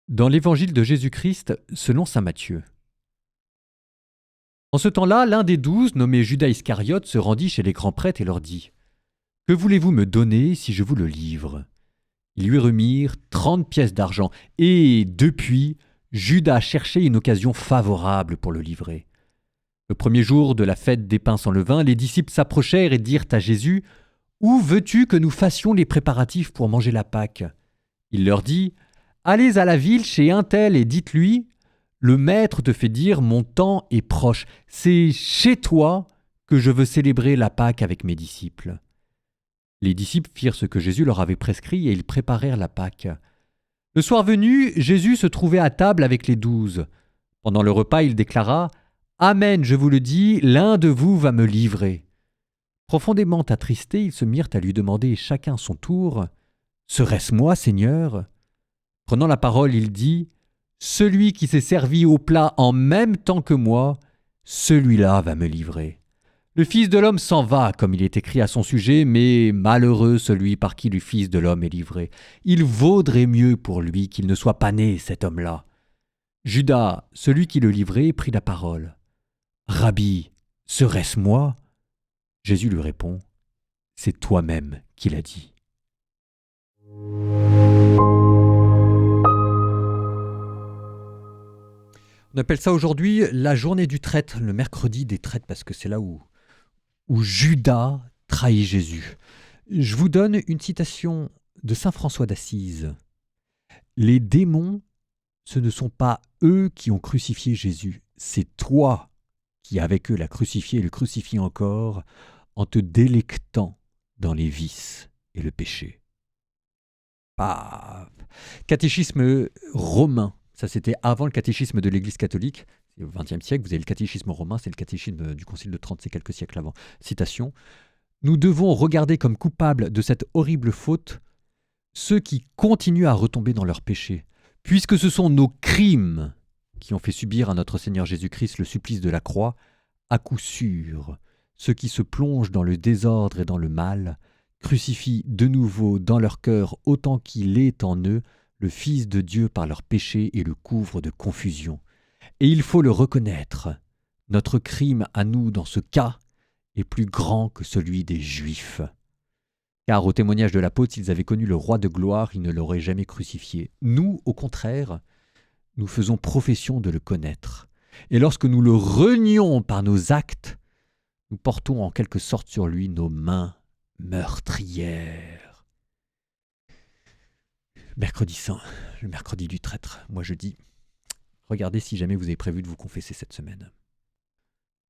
Dans l'évangile de Jésus-Christ selon saint Matthieu. En ce temps-là, l'un des 12, nommé Judas Iscariote, se rendit chez les grands prêtres et leur dit : « Que voulez-vous me donner si je vous le livre ?» Ils lui remirent 30 pièces d'argent, et depuis, Judas cherchait une occasion favorable pour le livrer. Le premier jour de la fête des pains sans levain, les disciples s'approchèrent et dirent à Jésus : « Où veux-tu que nous fassions les préparatifs pour manger la Pâque ?» Il leur dit : « Allez à la ville chez un tel et dites-lui : le maître te fait dire, mon temps est proche. C'est chez toi que je veux célébrer la Pâque avec mes disciples. » Les disciples firent ce que Jésus leur avait prescrit et ils préparèrent la Pâque. Le soir venu, Jésus se trouvait à table avec les 12. Pendant le repas, il déclara : « Amen, je vous le dis, l'un de vous va me livrer. » Profondément attristés, ils se mirent à lui demander chacun son tour : « Serait-ce moi, Seigneur ?» Prenant la parole, il dit : « Celui qui s'est servi au plat en même temps que moi, celui-là va me livrer. Le Fils de l'homme s'en va, comme il est écrit à son sujet, mais malheureux celui par qui le Fils de l'homme est livré. Il vaudrait mieux pour lui qu'il ne soit pas né, cet homme-là. » Judas, celui qui le livrait, prit la parole. « Rabbi, serait-ce moi ?» Jésus lui répond : « C'est toi-même qui l'as dit. » On appelle ça aujourd'hui la journée du traître, le mercredi des traîtres, parce que c'est là où Judas trahit Jésus. Je vous donne une citation de saint François d'Assise. « Les démons, ce ne sont pas eux qui ont crucifié Jésus, c'est toi qui avec eux l'as crucifié et le crucifies encore en te délectant dans les vices et le péché. » Catéchisme romain. Ça, c'était avant le catéchisme de l'Église catholique. Au XXe siècle, vous avez le catéchisme romain, c'est le catéchisme du Concile de Trente, c'est quelques siècles avant. Citation : « Nous devons regarder comme coupables de cette horrible faute ceux qui continuent à retomber dans leurs péchés, puisque ce sont nos crimes qui ont fait subir à notre Seigneur Jésus-Christ le supplice de la croix. À coup sûr, ceux qui se plongent dans le désordre et dans le mal crucifient de nouveau dans leur cœur autant qu'il est en eux le Fils de Dieu par leurs péchés et le couvrent de confusion. Et il faut le reconnaître, notre crime à nous dans ce cas est plus grand que celui des Juifs. Car au témoignage de l'apôtre, s'ils avaient connu le roi de gloire, ils ne l'auraient jamais crucifié. Nous, au contraire, nous faisons profession de le connaître. Et lorsque nous le renions par nos actes, nous portons en quelque sorte sur lui nos mains meurtrières. Mercredi saint, le mercredi du traître. Moi je dis, regardez si jamais vous avez prévu de vous confesser cette semaine.